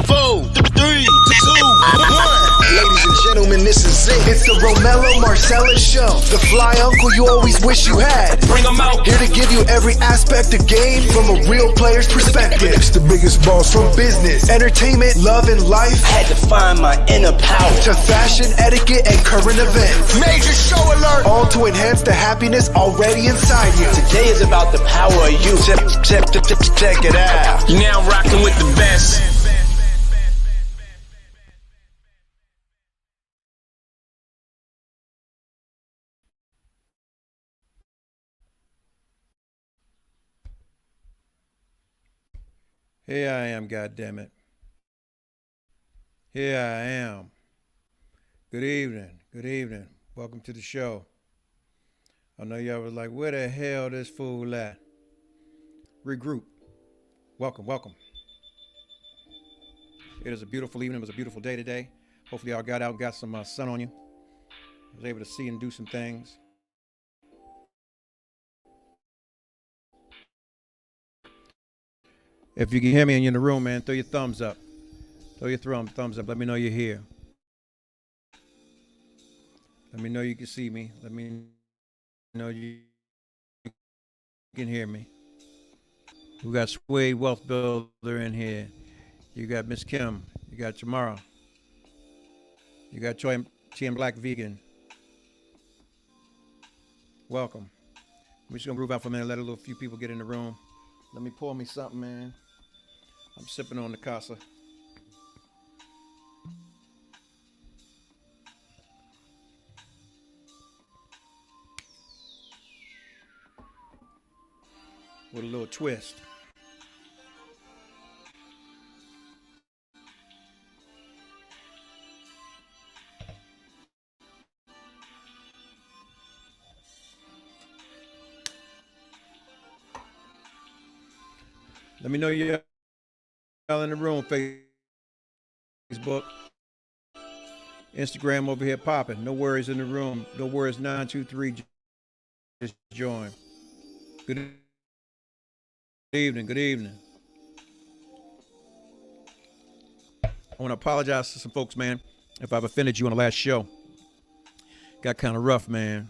4, 3, 2, 1. Ladies and gentlemen, this is it. It's the Romello Marcellus Show. The fly uncle you always wish you had. Bring 'em out. Here to give you every aspect of game from a real player's perspective. It's the biggest boss from business, entertainment, love, and life. Had to find my inner power. To fashion, etiquette, and current events. Major show alert. All to enhance the happiness already inside you. Today is about the power of you. Check it out. You're now rocking with the best. Here I am, goddammit. Here I am. Good evening. Good evening. Welcome to the show. I know y'all was like, where the hell this fool at? Regroup. Welcome, welcome. It is a beautiful evening. It was a beautiful day today. Hopefully y'all got out and got some sun on you. I was able to see and do some things. If you can hear me and you're in the room, man, throw your thumbs up. Throw your thumbs up. Let me know you're here. Let me know you can see me. Let me know you can hear me. We got Suede Wealth Builder in here. You got Miss Kim. You got Tamara. You got Choi and Black Vegan. Welcome. We're just gonna groove out for a minute. Let a little few people get in the room. Let me pour me something, man. I'm sipping on the Casa. With a little twist. Let me know you're in the room. Facebook, Instagram over here popping. No worries in the room. No worries 923. Just join. Good evening. Good evening. I want to apologize to some folks, man, if I've offended you on the last show. Got kind of rough, man.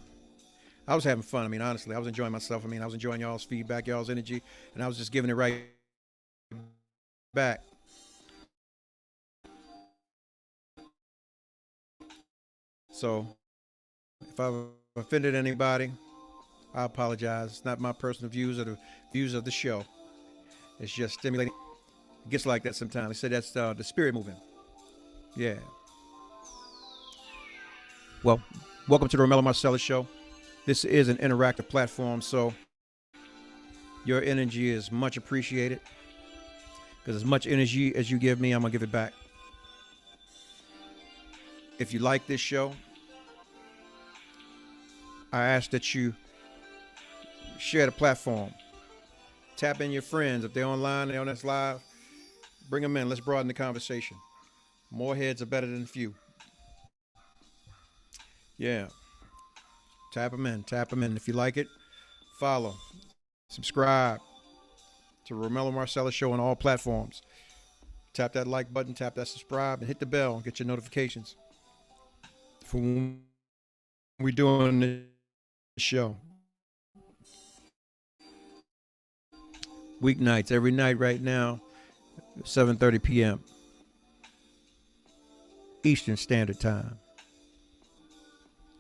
I was having fun. I mean, honestly, I was enjoying myself. I mean, I was enjoying y'all's feedback, y'all's energy, and I was just giving it right back. So, if I've offended anybody, I apologize. It's not my personal views or the views of the show. It's just stimulating. It gets like that sometimes. They say that's the spirit moving. Yeah. Well, welcome to the Romello Marcellus Show. This is an interactive platform, so your energy is much appreciated. Because as much energy as you give me, I'm going to give it back. If you like this show, I ask that you share the platform. Tap in your friends. If they're online, they're on this live, bring them in. Let's broaden the conversation. More heads are better than few. Yeah. Tap them in. Tap them in. If you like it, follow. Subscribe to Romello Marcellus Show on all platforms. Tap that like button, tap that subscribe, and hit the bell and get your notifications for when we're doing the show. Weeknights, every night right now, 7:30 p.m. Eastern Standard Time.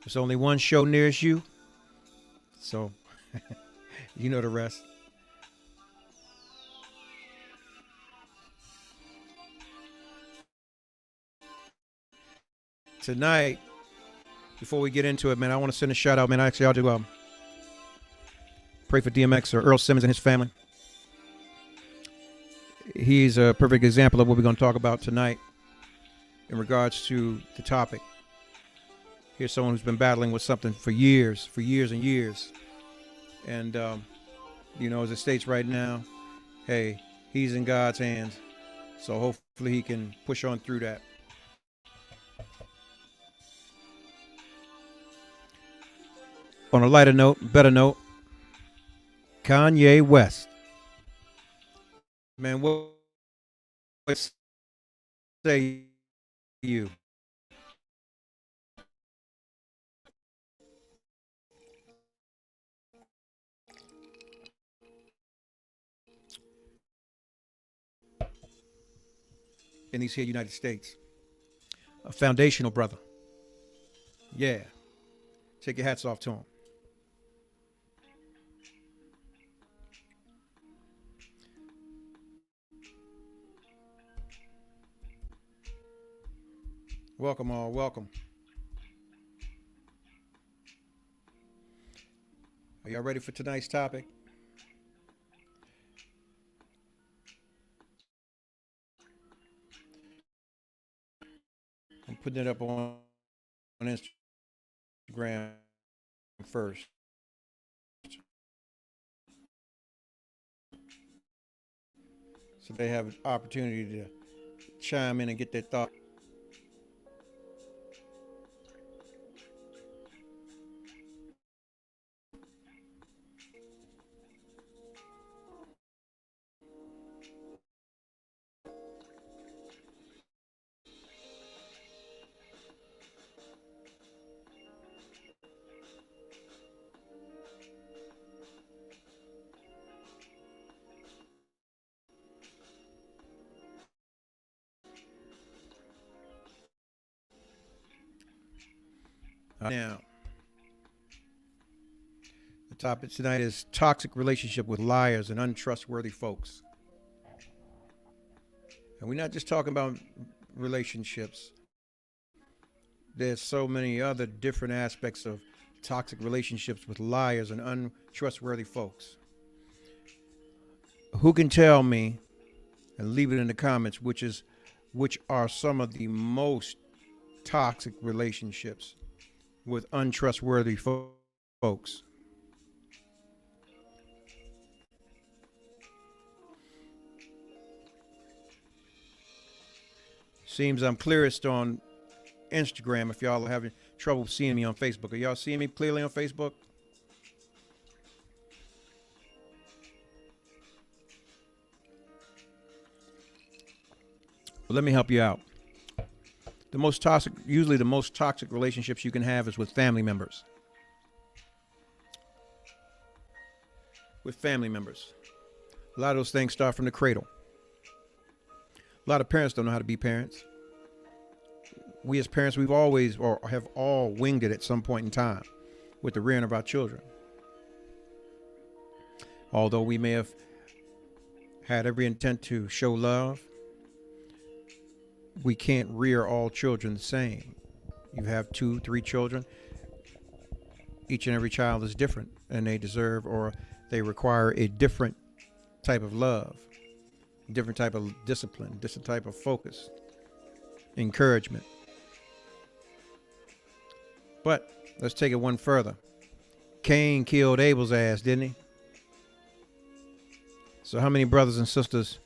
There's only one show nearest you, so you know the rest. Tonight, before we get into it, man, I want to send a shout out, man. Actually, I'll do pray for DMX or Earl Simmons and his family. He's a perfect example of what we're going to talk about tonight in regards to the topic. Here's someone who's been battling with something for years and years. And, as it states right now, hey, he's in God's hands. So hopefully he can push on through that. On a lighter note, better note, Kanye West. Man, what's say you? In these here United States. A foundational brother. Yeah. Take your hats off to him. Welcome all, welcome. Are y'all ready for tonight's topic? I'm putting it up on Instagram first. So they have an opportunity to chime in and get their thoughts. Now, the topic tonight is toxic relationship with liars and untrustworthy folks. And we're not just talking about relationships. There's so many other different aspects of toxic relationships with liars and untrustworthy folks. Who can tell me, and leave it in the comments, which are some of the most toxic relationships with untrustworthy folks? Seems I'm clearest on Instagram. If y'all are having trouble seeing me on Facebook, are y'all seeing me clearly on Facebook? Well, let me help you out. Usually the most toxic relationships you can have is with family members. With family members. A lot of those things start from the cradle. A lot of parents don't know how to be parents. We as parents, we've always, or have all winged it at some point in time with the rearing of our children. Although we may have had every intent to show love, we can't rear all children the same. You have 2, 3 children. Each and every child is different, and they deserve, or they require, a different type of love, different type of discipline, different type of focus, encouragement. But let's take it one further. Cain killed Abel's ass, didn't he? So how many brothers and sisters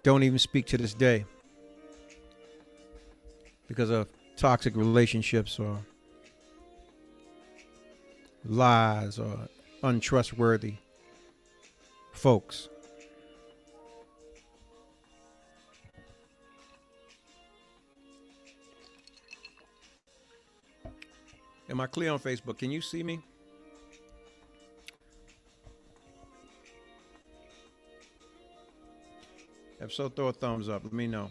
don't even speak to this day because of toxic relationships or lies or untrustworthy folks? Am I clear on Facebook? Can you see me? If so, throw a thumbs up. Let me know.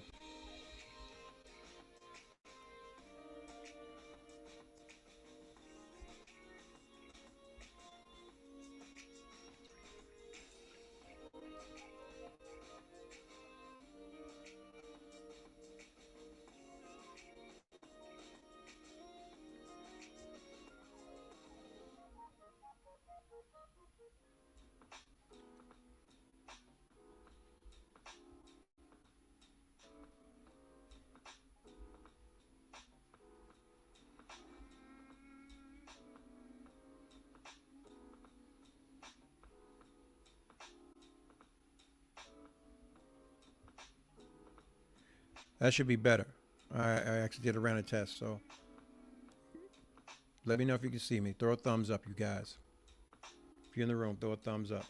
That should be better. I actually did a random test, so let me know if you can see me. Throw a thumbs up, you guys. If you're in the room, throw a thumbs up.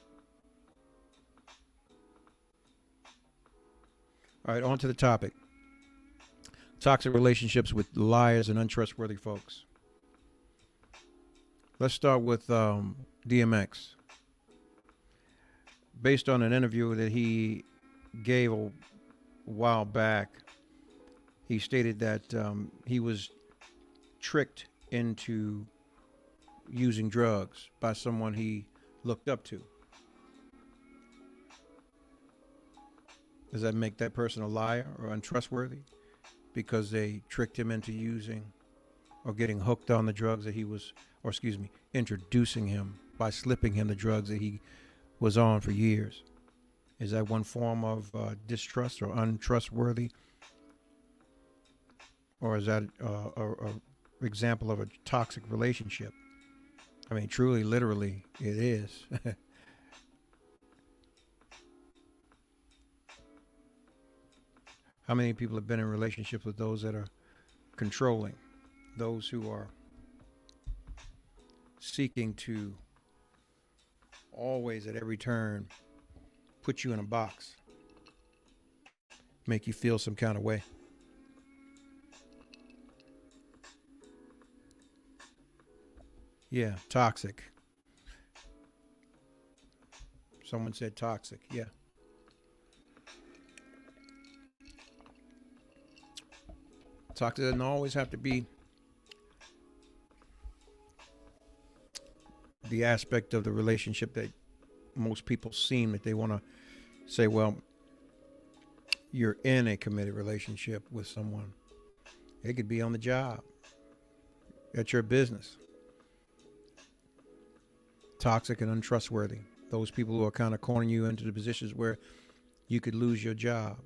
All right, on to the topic. Toxic relationships with liars and untrustworthy folks. Let's start with DMX. Based on an interview that he gave a while back, he stated that he was tricked into using drugs by someone he looked up to. Does that make that person a liar or untrustworthy? Because they tricked him into using or getting hooked on the drugs that he was, or excuse me, introducing him by slipping him the drugs that he was on for years. Is that one form of distrust or untrustworthy? Or is that a example of a toxic relationship? I mean, truly, literally, it is. How many people have been in relationships with those that are controlling, those who are seeking to always at every turn put you in a box, make you feel some kind of way? Yeah, toxic. Someone said toxic. Yeah. Toxic doesn't always have to be the aspect of the relationship that most people seem that they want to say, well, you're in a committed relationship with someone. It could be on the job, at your business. Toxic and untrustworthy. Those people who are kind of cornering you into the positions where you could lose your job.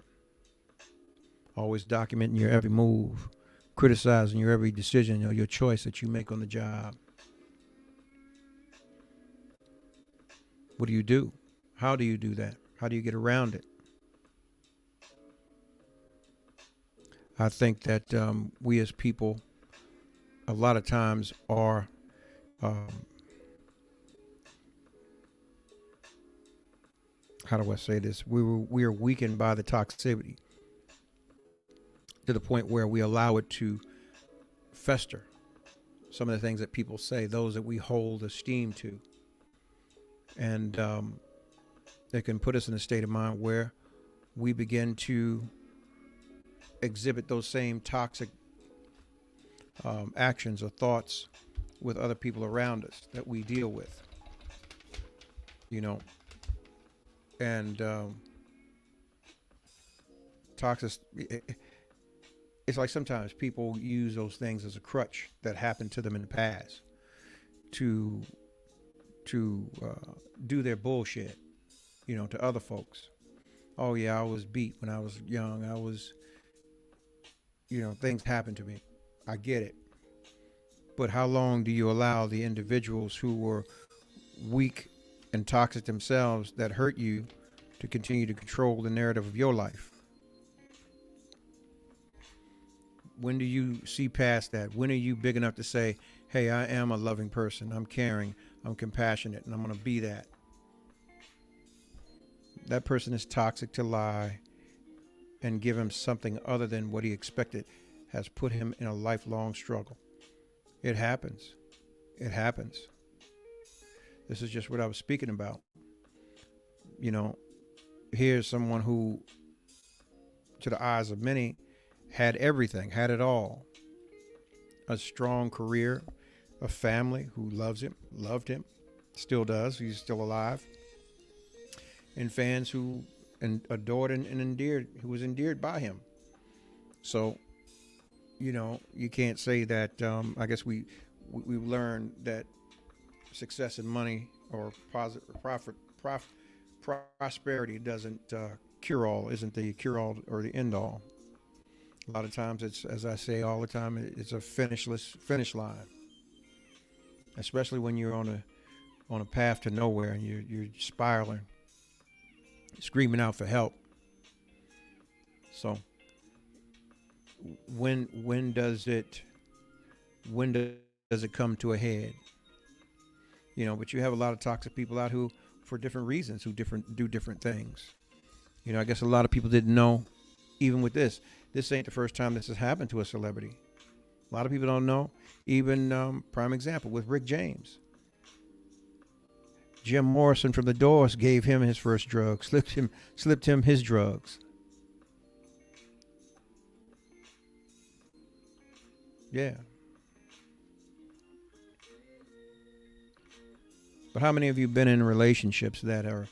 Always documenting your every move, criticizing your every decision or your choice that you make on the job. What do you do? How do you do that? How do you get around it? I think that we as people a lot of times are how do I say this? We are weakened by the toxicity to the point where we allow it to fester. Some of the things that people say, those that we hold esteem to, and it can put us in a state of mind where we begin to exhibit those same toxic actions or thoughts with other people around us that we deal with, and toxic. It's like sometimes people use those things as a crutch that happened to them in the past to do their bullshit, to other folks. Oh yeah, I was beat when I was young. I was, things happened to me. I get it. But how long do you allow the individuals who were weak and toxic themselves that hurt you to continue to control the narrative of your life? When do you see past that? When are you big enough to say, hey, I am a loving person. I'm caring. I'm compassionate, and I'm going to be that. That person is toxic to lie and give him something other than what he expected has put him in a lifelong struggle. It happens. It happens. This is just what I was speaking about. Here's someone who, to the eyes of many, had everything, had it all. A strong career, a family who loved him, still does. He's still alive. And fans who adored and endeared, who was endeared by him. So, you can't say that. I guess we learned that success and money or prosperity doesn't cure all, isn't the cure all or the end all. A lot of times it's, as I say all the time, it's a finish line. Especially when you're on a path to nowhere and you're spiraling, screaming out for help. So when does it come to a head? But you have a lot of toxic people out who, for different reasons, do different things. I guess a lot of people didn't know, even with this, This ain't the first time this has happened to a celebrity. A lot of people don't know. Even prime example with Rick James. Jim Morrison from the Doors gave him his first drug, slipped him his drugs. Yeah. But how many of you been in relationships that are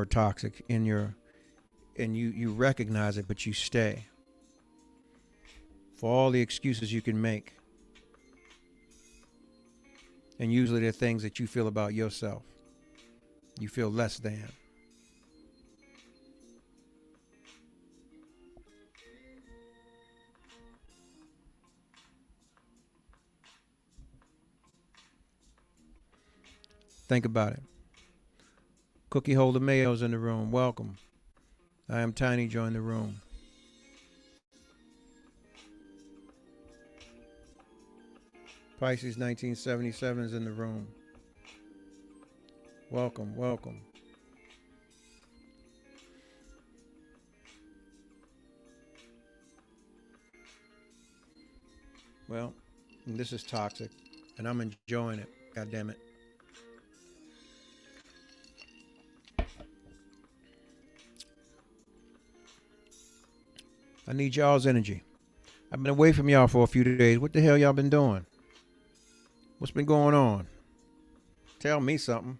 toxic and you recognize it, but you stay for all the excuses you can make? And usually they're things that you feel about yourself. You feel less than. Think about it. Cookie Holder Mayo's in the room. Welcome. I am Tiny. Join the room. Pisces 1977 is in the room. Welcome, welcome. Well, this is toxic, and I'm enjoying it. God damn it. I need y'all's energy. I've been away from y'all for a few days. What the hell y'all been doing? What's been going on? Tell me something.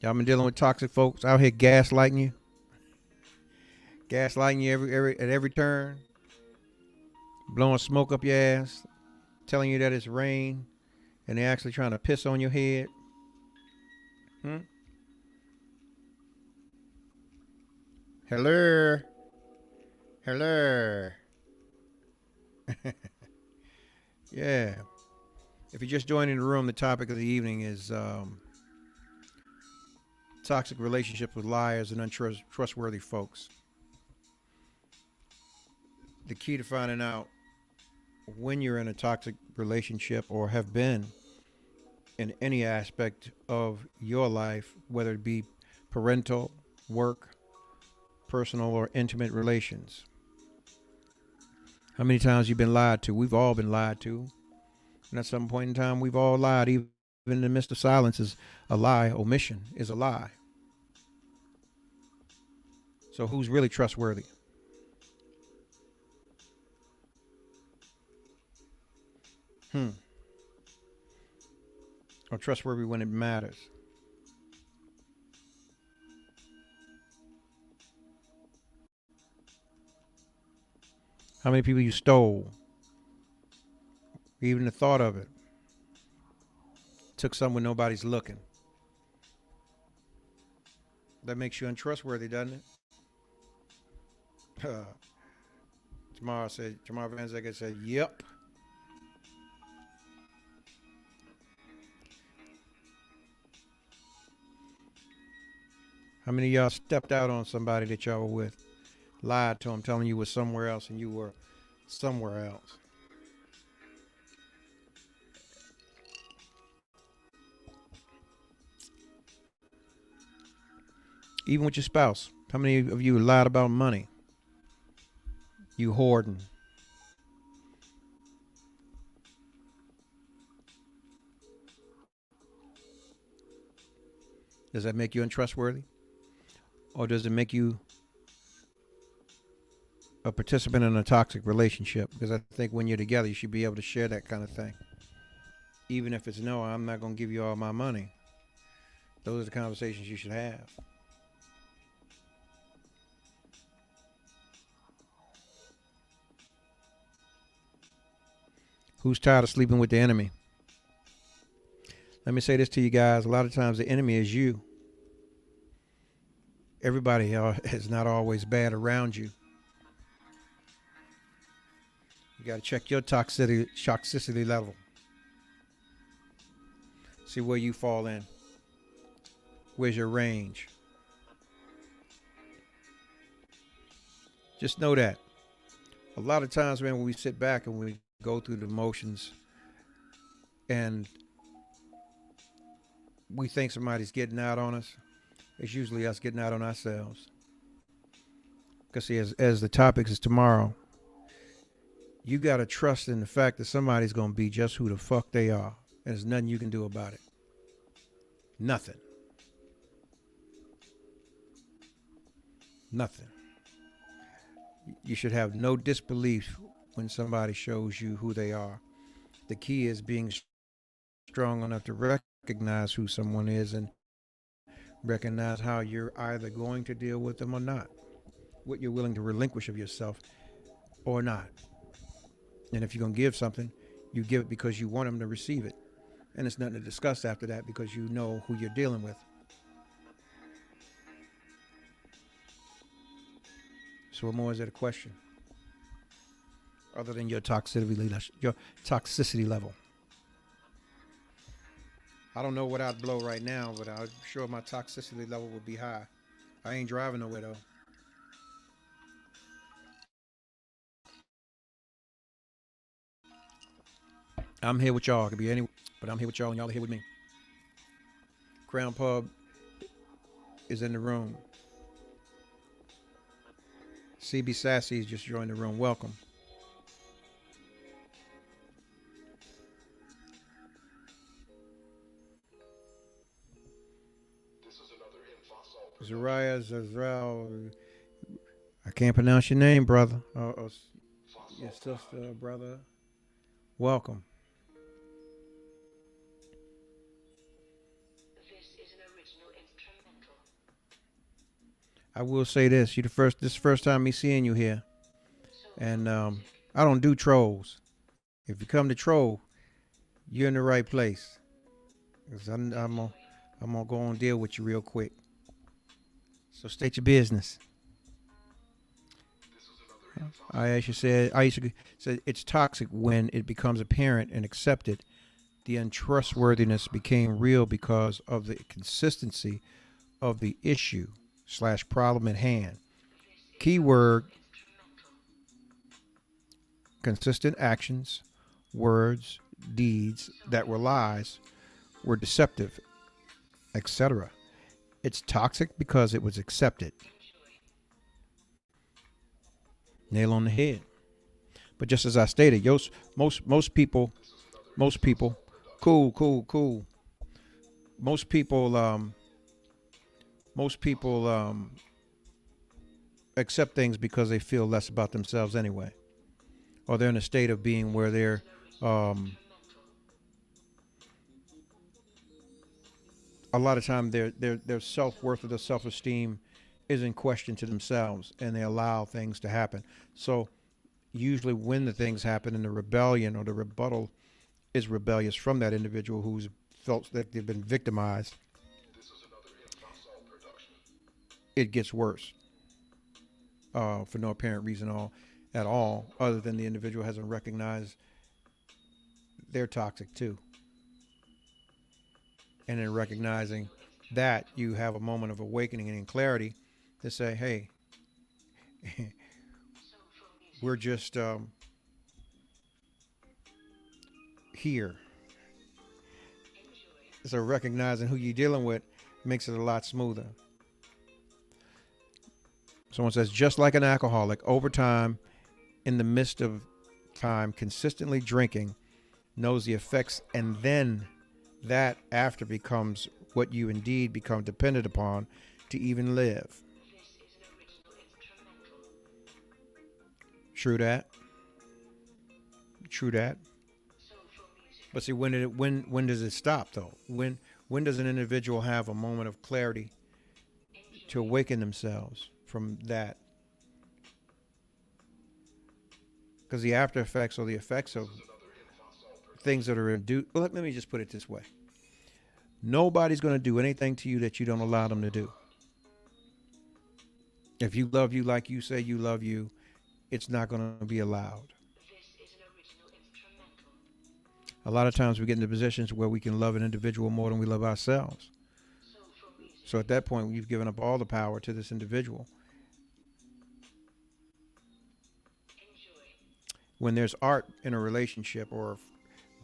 Y'all been dealing with toxic folks out here gaslighting you? Gaslighting you at every turn? Blowing smoke up your ass? Telling you that it's rain and they're actually trying to piss on your head? Hello? Hello? Yeah. If you're just joining the room, the topic of the evening is toxic relationships with liars and untrustworthy folks. The key to finding out when you're in a toxic relationship or have been in any aspect of your life, whether it be parental, work, personal, or intimate relations. How many times you've been lied to? We've all been lied to. And at some point in time, we've all lied. Even in the midst of silence is a lie. Omission is a lie. So who's really trustworthy? Or trustworthy when it matters? How many people you stole? Even the thought of it. Took some when nobody's looking. That makes you untrustworthy, doesn't it? Jamar Van Zeke said, yep. How many of y'all stepped out on somebody that y'all were with? Lied to them, telling you was somewhere else and you were somewhere else. Even with your spouse. How many of you lied about money? You hoarding. Does that make you untrustworthy? Or does it make you a participant in a toxic relationship? Because I think when you're together, you should be able to share that kind of thing. Even if it's no, I'm not going to give you all my money. Those are the conversations you should have. Who's tired of sleeping with the enemy? Let me say this to you guys. A lot of times the enemy is you. Everybody is not always bad around you. You got to check your toxicity level. See where you fall in. Where's your range? Just know that. A lot of times, man, when we sit back and we go through the motions and we think somebody's getting out on us, it's usually us getting out on ourselves. Because see, as the topic is tomorrow, you got to trust in the fact that somebody's going to be just who the fuck they are. And there's nothing you can do about it. Nothing. Nothing. You should have no disbelief when somebody shows you who they are. The key is being strong enough to recognize who someone is and recognize how you're either going to deal with them or not. What you're willing to relinquish of yourself or not. And if you're going to give something, you give it because you want them to receive it. And it's nothing to discuss after that because you know who you're dealing with. So what more is there to question? Other than your toxicity level. I don't know what I'd blow right now, but I'm sure my toxicity level would be high. I ain't driving nowhere though. I'm here with y'all. I could be anywhere, but I'm here with y'all and y'all are here with me. Crown Pub is in the room. CB Sassy has just joined the room. Welcome. Zariah Zazral. I can't pronounce your name, brother. Your sister, brother. Welcome. I will say this: this is the first time me seeing you here, and I don't do trolls. If you come to troll, you're in the right place. 'Cause I'm gonna go and deal with you real quick. So state your business. Aisha said it's toxic when it becomes apparent and accepted. The untrustworthiness became real because of the consistency of the issue / problem at hand. Keyword: consistent actions, words, deeds that were lies, were deceptive, etc. It's toxic because it was accepted. Nail on the head. But just as I stated, most people, cool. Most people accept things because they feel less about themselves anyway, or they're in a state of being where they're a lot of time their self-worth or their self-esteem is in question to themselves, and they allow things to happen. So usually when the things happen and the rebellion or the rebuttal is rebellious from that individual who's felt that they've been victimized, it gets worse for no apparent reason at all, other than the individual hasn't recognized they're toxic too. And in recognizing that, you have a moment of awakening and clarity to say, hey, we're just here. So recognizing who you're dealing with makes it a lot smoother. Someone says, just like an alcoholic, over time, in the midst of time, consistently drinking, knows the effects, and then that after becomes what you indeed become dependent upon to even live. True that. But see, when does it stop though? When does an individual have a moment of clarity to awaken themselves from that? Because the after effects or the effects of things that are induced. Well, let me just put it this way. Nobody's going to do anything to you that you don't allow them to do. If you love you like you say you love you, it's not going to be allowed. A lot of times we get into positions where we can love an individual more than we love ourselves. So at that point, you've given up all the power to this individual. When there's art in a relationship or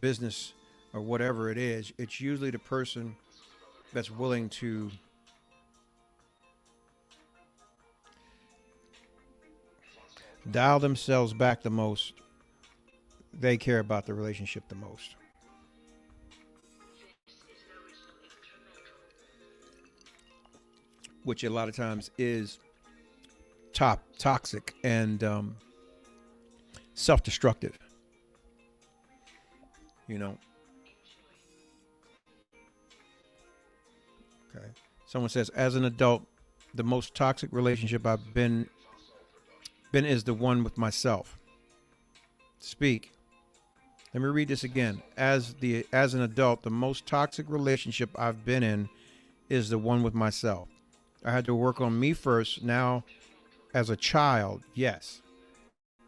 business or whatever it is, it's usually the person that's willing to dial themselves back the most, they care about the relationship the most. Which a lot of times is toxic and self-destructive. You know. Okay. Someone says, as an adult, the most toxic relationship I've been is the one with myself. Speak. Let me read this again. As an adult, the most toxic relationship I've been in is the one with myself. I had to work on me first. Now, as a child, yes.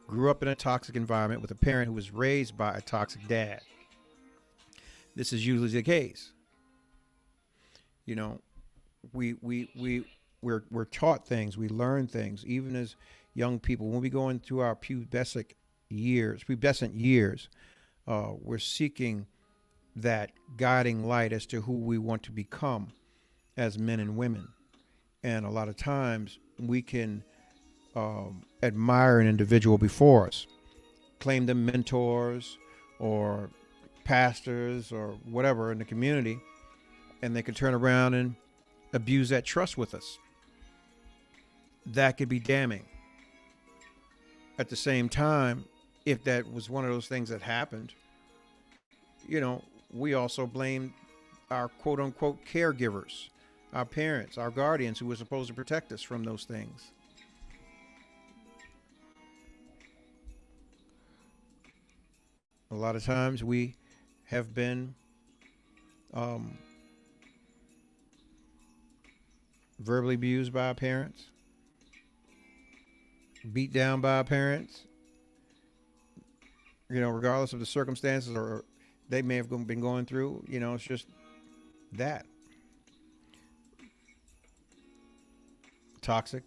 Grew up in a toxic environment with a parent who was raised by a toxic dad. This is usually the case. You know, we're taught things, we learn things, even as young people. When we go into our pubescent years, we're seeking that guiding light as to who we want to become as men and women. And a lot of times we can admire an individual before us, claim them mentors or pastors or whatever in the community, and they can turn around and abuse that trust with us. That could be damning. At the same time, if that was one of those things that happened, you know, we also blame our quote unquote caregivers, our parents, our guardians who were supposed to protect us from those things. A lot of times we have been verbally abused by our parents, beat down by our parents, you know, regardless of the circumstances or they may have been going through. You know, it's just that. Toxic.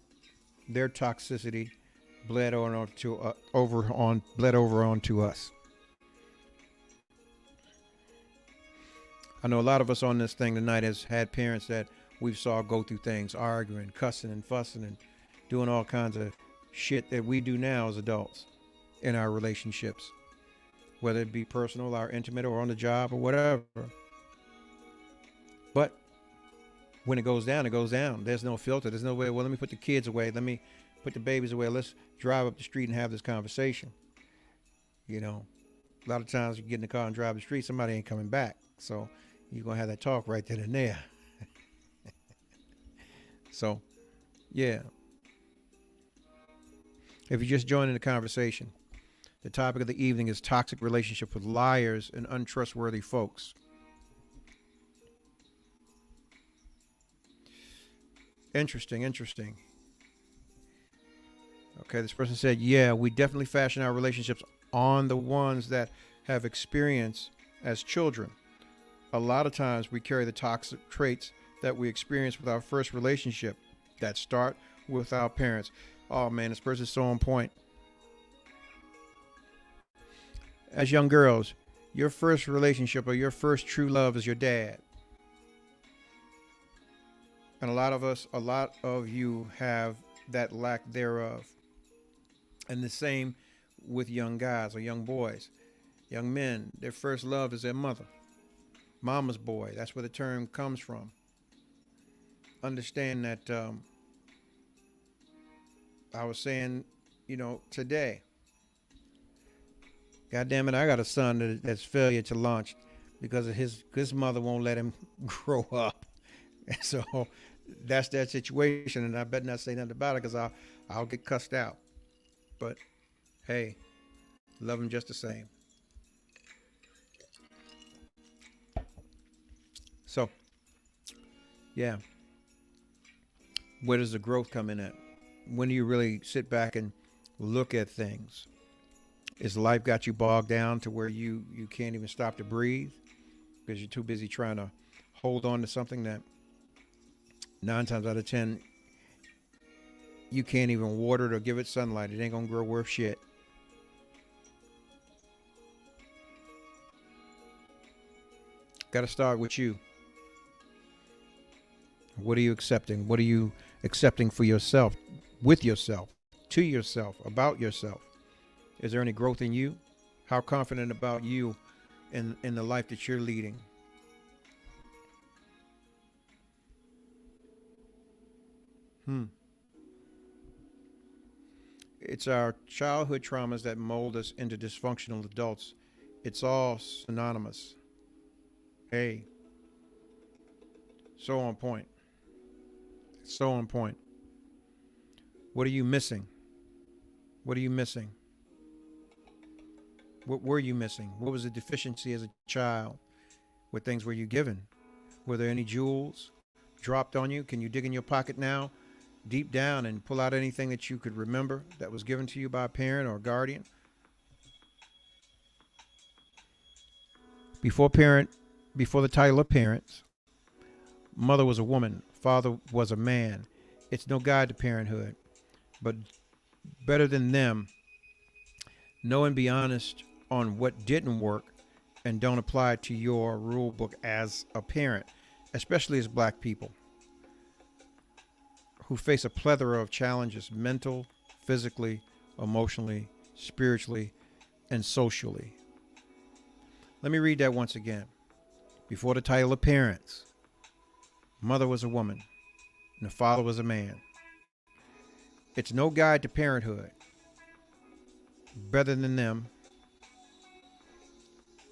Their toxicity bled over onto us. I know a lot of us on this thing tonight has had parents that we saw go through things, arguing, cussing and fussing and doing all kinds of shit that we do now as adults in our relationships, whether it be personal or intimate or on the job or whatever. But when it goes down, it goes down. There's no filter. There's no way, well, let me put the kids away. Let me put the babies away. Let's drive up the street and have this conversation. You know, a lot of times you get in the car and drive the street, somebody ain't coming back. So you're going to have that talk right then and there. So, yeah. If you're just joining the conversation, the topic of the evening is toxic relationship with liars and untrustworthy folks. Interesting. Okay, this person said, yeah, we definitely fashion our relationships on the ones that have experience as children. A lot of times we carry the toxic traits that we experience with our first relationship that start with our parents. Oh man, this person's so on point. As young girls, your first relationship or your first true love is your dad. And a lot of you have that lack thereof. And the same with young guys or young boys. Young men, their first love is their mother. Mama's boy, that's where the term comes from. Understand that I was saying, you know, today, God damn it, I got a son that's failure to launch because of his mother won't let him grow up. And so that's that situation, and I better not say nothing about it because I'll get cussed out. But hey, love him just the same. So, yeah. Where does the growth come in at? When do you really sit back and look at things? Is life got you bogged down to where you can't even stop to breathe because you're too busy trying to hold on to something that 9 times out of 10 you can't even water it or give it sunlight? It ain't gonna grow worth shit. Got to start with you. What are you accepting? What are you accepting for yourself, with yourself, to yourself about yourself? Is there any growth in you? How confident about you in the life that you're leading? It's our childhood traumas that mold us into dysfunctional adults. It's all synonymous. Hey, so on point. So on point. What are you missing? What are you missing? What were you missing? What was the deficiency as a child? What things were you given? Were there any jewels dropped on you? Can you dig in your pocket now, deep down, and pull out anything that you could remember that was given to you by a parent or a guardian? Before the title of parents, mother was a woman, father was a man. It's no guide to parenthood, but better than them, know and be honest on what didn't work and don't apply it to your rule book as a parent, especially as black people who face a plethora of challenges, mental, physically, emotionally, spiritually, and socially. Let me read that once again. Before the title of parents, mother was a woman and the father was a man. It's no guide to parenthood. Better than them,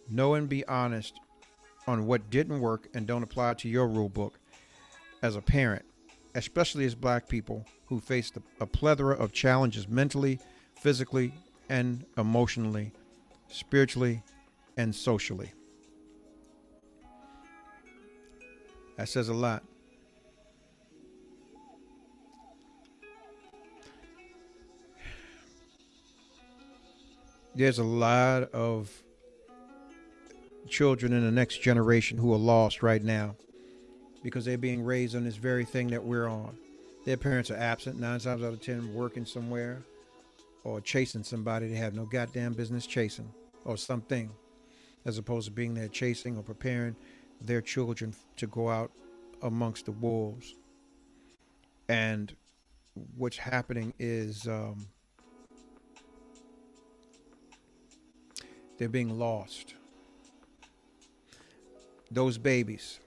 know and be honest on what didn't work and don't apply it to your rule book as a parent, especially as black people who face a plethora of challenges mentally, physically, and emotionally, spiritually, and socially. That says a lot. There's a lot of children in the next generation who are lost right now because they're being raised on this very thing that we're on. Their parents are absent 9 times out of 10, working somewhere or chasing somebody they have no goddamn business chasing, or something, as opposed to being there chasing or preparing their children to go out amongst the wolves. And what's happening is they're being lost. Those babies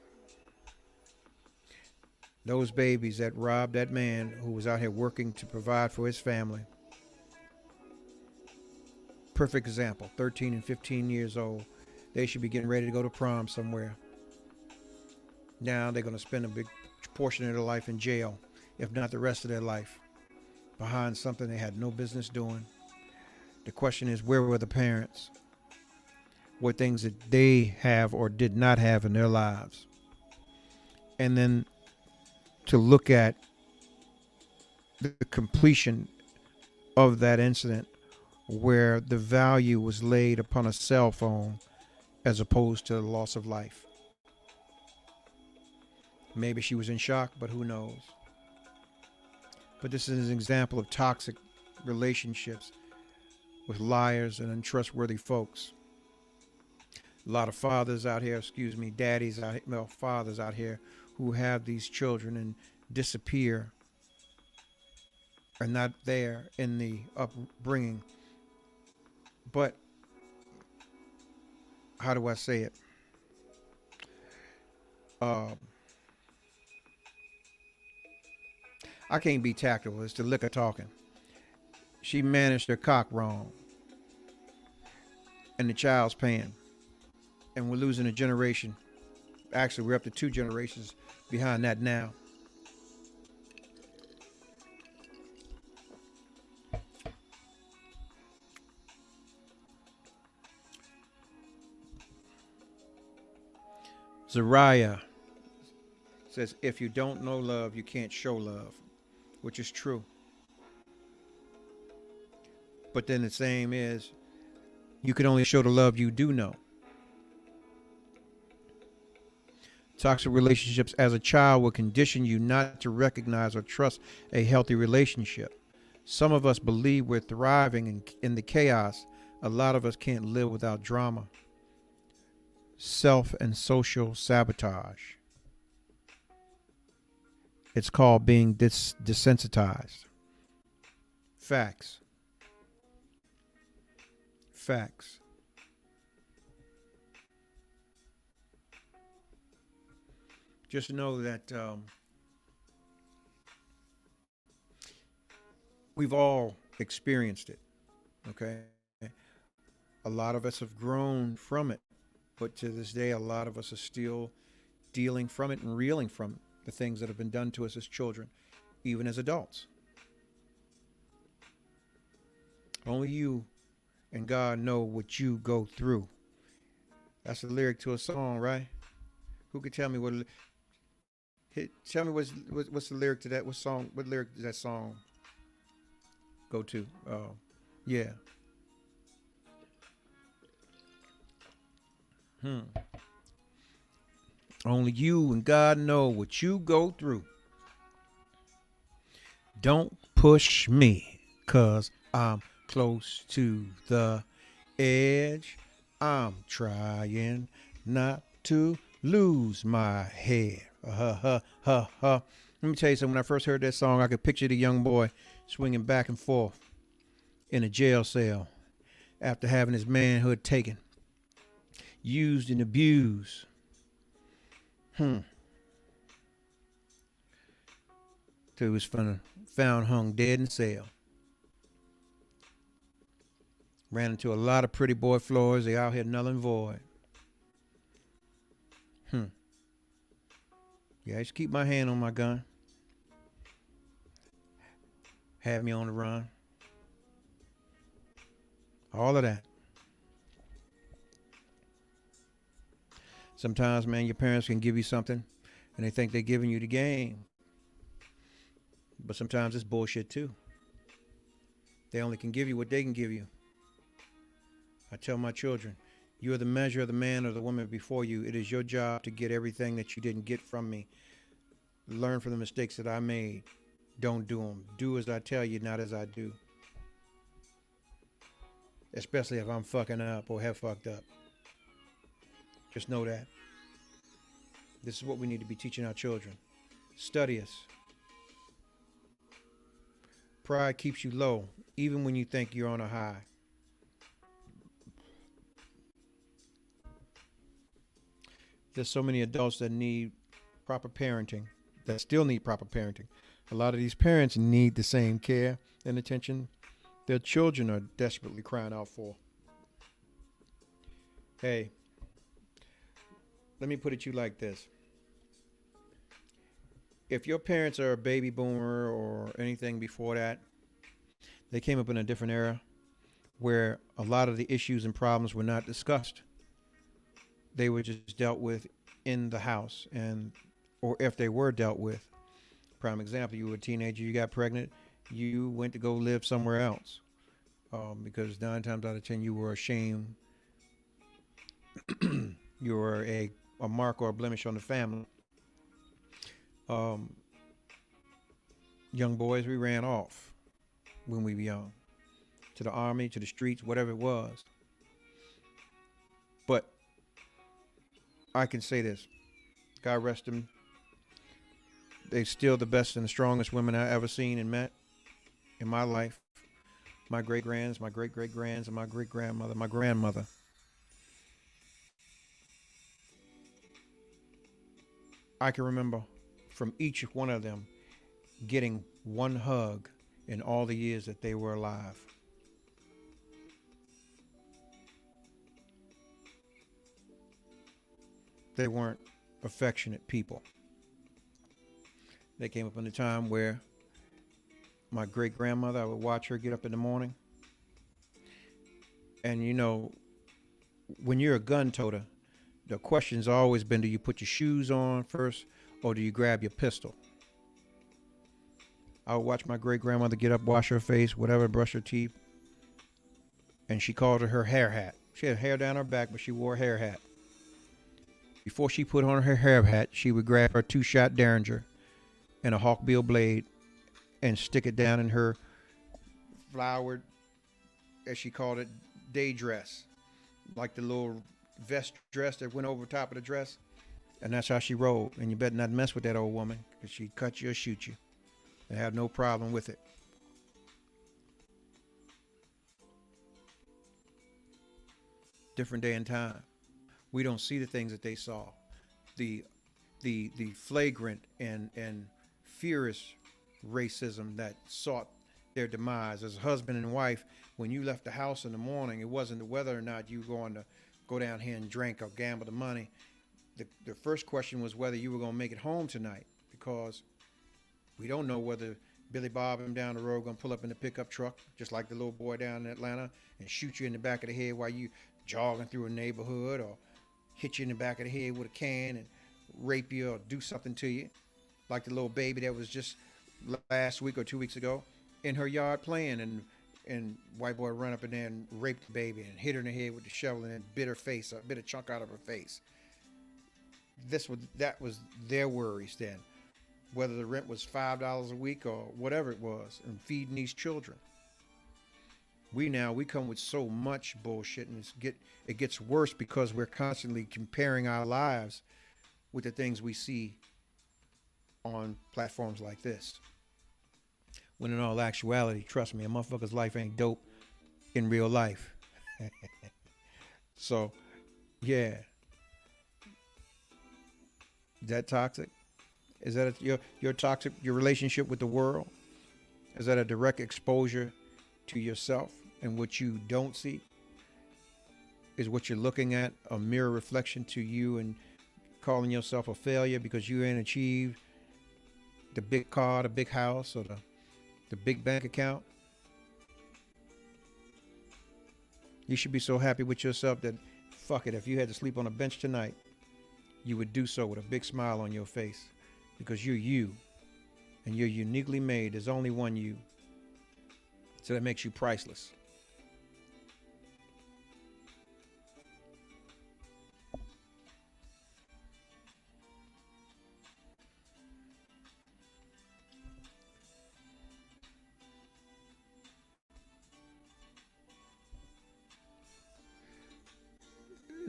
that robbed that man who was out here working to provide for his family. Perfect example, 13 and 15 years old. They should be getting ready to go to prom somewhere. Now they're going to spend a big portion of their life in jail, if not the rest of their life, behind something they had no business doing. The question is, where were the parents? What things that they have or did not have in their lives? And then to look at the completion of that incident where the value was laid upon a cell phone as opposed to the loss of life. Maybe she was in shock, but who knows? But this is an example of toxic relationships with liars and untrustworthy folks. A lot of fathers out here, daddies out here, well, fathers out here who have these children and disappear, are not there in the upbringing. But how do I say it? I can't be tactful. It's the liquor talking. She managed her cock wrong, and the child's paying. And we're losing a generation. Actually, we're up to 2 generations behind that now. Zariah says, if you don't know love, you can't show love, which is true. But then the same is, you can only show the love you do know. Toxic relationships as a child will condition you not to recognize or trust a healthy relationship. Some of us believe we're thriving in the chaos. A lot of us can't live without drama. Self and social sabotage. It's called being desensitized. Facts. Facts. Just know that we've all experienced it. Okay. A lot of us have grown from it, but to this day, a lot of us are still dealing from it and reeling from the things that have been done to us as children, even as adults. Only you and God know what you go through. That's the lyric to a song, right? Who could tell me what? Tell me what's the lyric to that? What song? What lyric does that song go to? Yeah. Only you and God know what you go through. Don't push me, 'cause I'm close to the edge. I'm trying not to lose my head. Let me tell you something. When I first heard that song, I could picture the young boy swinging back and forth in a jail cell after having his manhood taken, used and abused. Till he was found hung dead in the cell. Ran into a lot of pretty boy floors. They out here null and void. Yeah, I used to keep my hand on my gun. Have me on the run. All of that. Sometimes, man, your parents can give you something and they think they're giving you the game. But sometimes it's bullshit too. They only can give you what they can give you. I tell my children, you are the measure of the man or the woman before you. It is your job to get everything that you didn't get from me. Learn from the mistakes that I made. Don't do them. Do as I tell you, not as I do. Especially if I'm fucking up or have fucked up. Just know that. This is what we need to be teaching our children. Study us. Pride keeps you low, even when you think you're on a high. There's so many adults that need proper parenting, that still need proper parenting. A lot of these parents need the same care and attention their children are desperately crying out for. Hey, let me put it to you like this. If your parents are a baby boomer or anything before that, they came up in a different era where a lot of the issues and problems were not discussed. They were just dealt with in the house, and or if they were dealt with. Prime example, you were a teenager, you got pregnant, you went to go live somewhere else because 9 times out of 10 you were ashamed. You were a mark or a blemish on the family. Young boys, we ran off when we were young, to the army, to the streets, whatever it was. But I can say this, God rest them, they're still the best and the strongest women I ever seen and met in my life. My great-grands, my great-great-grands, and my great-grandmother, my grandmother. I can remember from each one of them getting one hug in all the years that they were alive. They weren't affectionate people. They came up in a time where my great-grandmother, I would watch her get up in the morning. And you know, when you're a gun toter, the question's always been, do you put your shoes on first or do you grab your pistol? I would watch my great-grandmother get up, wash her face, whatever, brush her teeth. And she called it her hair hat. She had hair down her back, but she wore a hair hat. Before she put on her hair hat, she would grab her 2-shot Derringer and a hawkbill blade and stick it down in her flowered, as she called it, day dress. Like the little vest dress that went over top of the dress. And that's how she rolled. And you better not mess with that old woman, because she'd cut you or shoot you. And have no problem with it. different day and time. We don't see the things that they saw. The the flagrant and furious racism that sought their demise as a husband and wife. When you left the house in the morning, it wasn't whether or not you were going to go down here and drink or gamble the money. The first question was whether you were going to make it home tonight, because we don't know whether Billy Bob him down the road going to pull up in the pickup truck, just like the little boy down in Atlanta, and shoot you in the back of the head while you jogging through a neighborhood, or hit you in the back of the head with a can and rape you or do something to you, like the little baby that was just last week or 2 weeks ago in her yard playing, and white boy ran up in there and raped the baby and hit her in the head with the shovel and then bit her face, bit a chunk out of her face. That was their worries then, whether the rent was $5 a week or whatever it was, and feeding these children. We come with so much bullshit, and it gets worse because we're constantly comparing our lives with the things we see on platforms like this. When in all actuality, trust me, a motherfucker's life ain't dope in real life. So, yeah. Is that toxic? Is that your toxic, your relationship with the world? Is that a direct exposure to yourself and what you don't see? Is what you're looking at a mirror reflection to you and calling yourself a failure because you ain't achieved the big car, the big house, or the big bank account? You should be so happy with yourself that, fuck it, if you had to sleep on a bench tonight, you would do so with a big smile on your face, because you're you, and you're uniquely made. There's only one you. So that makes you priceless.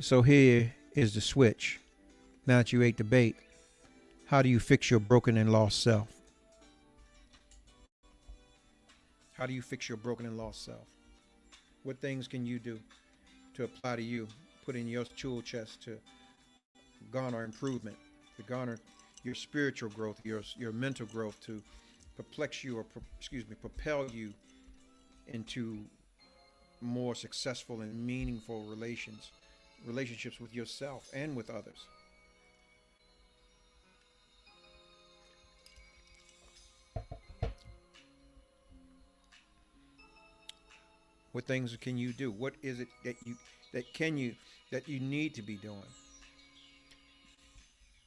So here is the switch. Now that you ate the bait, how do you fix your broken and lost self? How do you fix your broken and lost self? What things can you do to apply to you, put in your tool chest to garner improvement, to garner your spiritual growth, your mental growth, to perplex you, or propel you into more successful and meaningful relationships with yourself and with others? What things can you do? What is it that you need to be doing?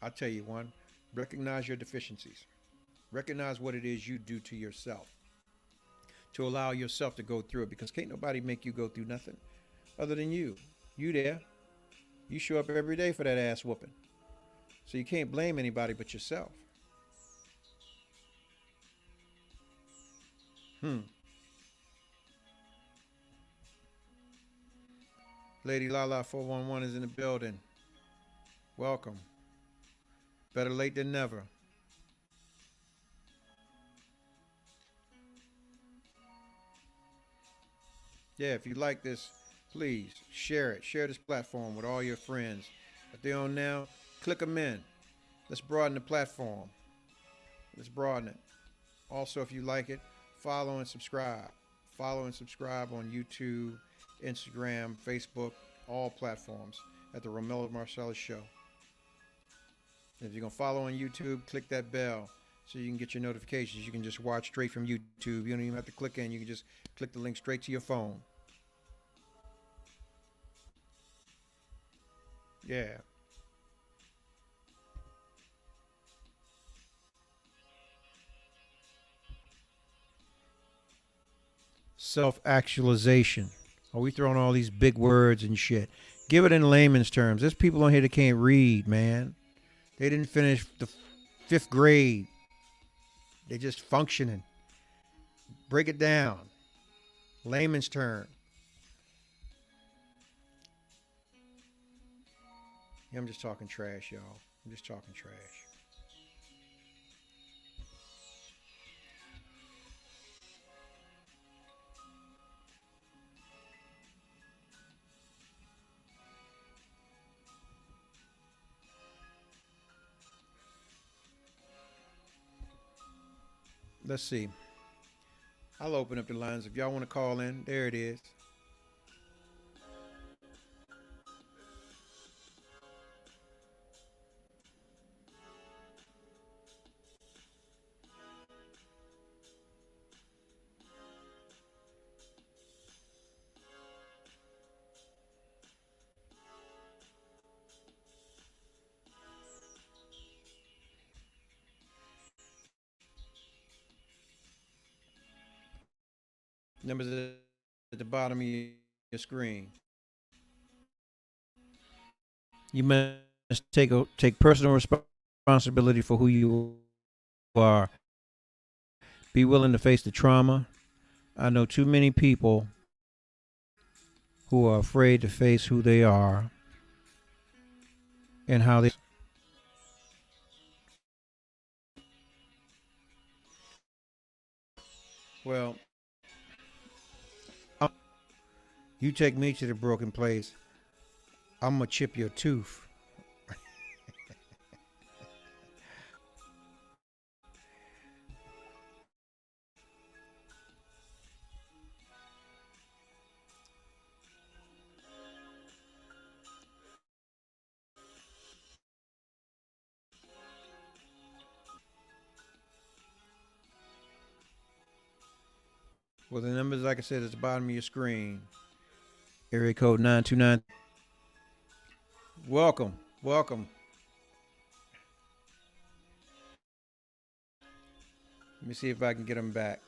I'll tell you one. Recognize your deficiencies. Recognize what it is you do to yourself to allow yourself to go through it, because can't nobody make you go through nothing other than you. You there. You show up every day for that ass whooping. So you can't blame anybody but yourself. Lady Lala 411 is in the building. Welcome. Better late than never. Yeah, if you like this, please share it. Share this platform with all your friends. If they're on now, click them in. Let's broaden the platform. Let's broaden it. Also, if you like it, follow and subscribe. Follow and subscribe on YouTube, Instagram, Facebook, all platforms at the Romello Marcellus Show. If you're going to follow on YouTube, click that bell so you can get your notifications. You can just watch straight from YouTube. You don't even have to click in. You can just click the link straight to your phone. Yeah. Self-actualization. Are we throwing all these big words and shit? Give it in layman's terms. There's people on here that can't read, man. They didn't finish the 5th grade. They're just functioning. Break it down. Layman's term. Yeah, I'm just talking trash, y'all. I'm just talking trash. let's see. I'll open up the lines if y'all want to call in. There it is. Numbers at the bottom of your screen. You must take personal responsibility for who you are. Be willing to face the trauma. I know too many people who are afraid to face who they are and how they. Well, you take me to the broken place, I'm gonna chip your tooth. Well, the numbers, like I said, at the bottom of your screen. Area code 929. Welcome, welcome. Let me see if I can get them back.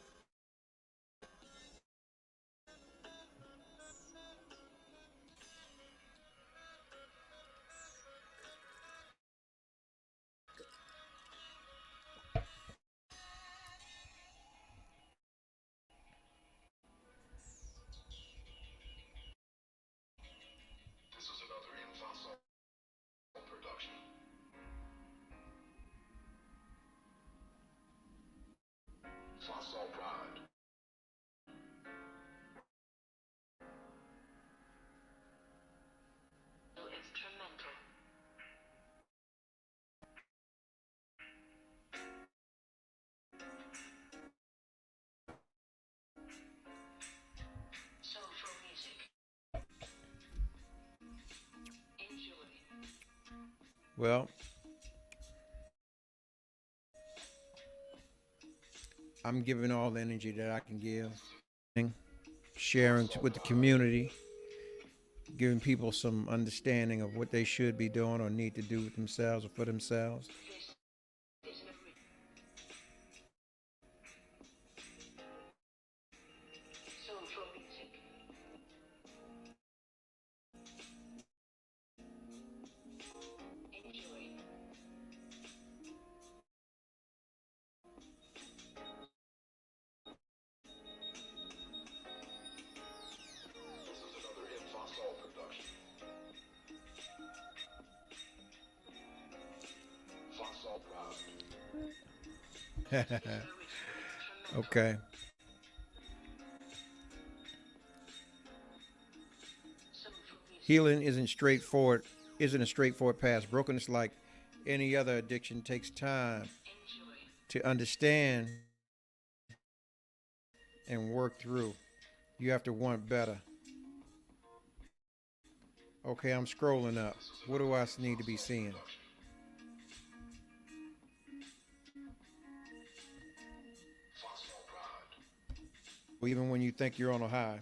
Well, I'm giving all the energy that I can give, sharing with the community, giving people some understanding of what they should be doing or need to do with themselves or for themselves. Okay. Healing isn't a straightforward path. Brokenness, like any other addiction, takes time to understand and work through. You have to want better. Okay, I'm scrolling up. What do I need to be seeing? Even when you think you're on a high.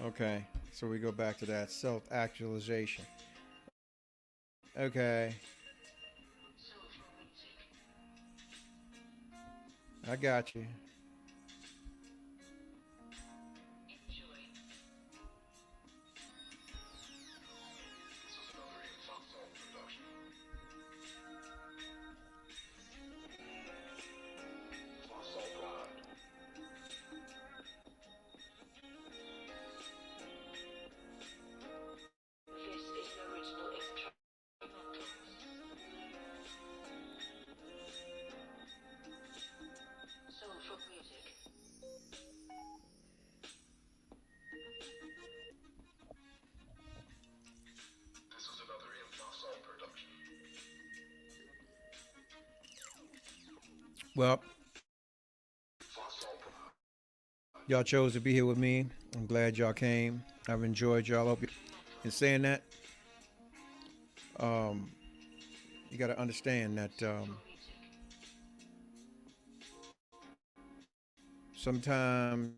Okay, so we go back to that self-actualization. Okay, I got you. Well, y'all chose to be here with me. I'm glad y'all came. I've enjoyed y'all. Hope you. In saying that, um, you got to understand that sometimes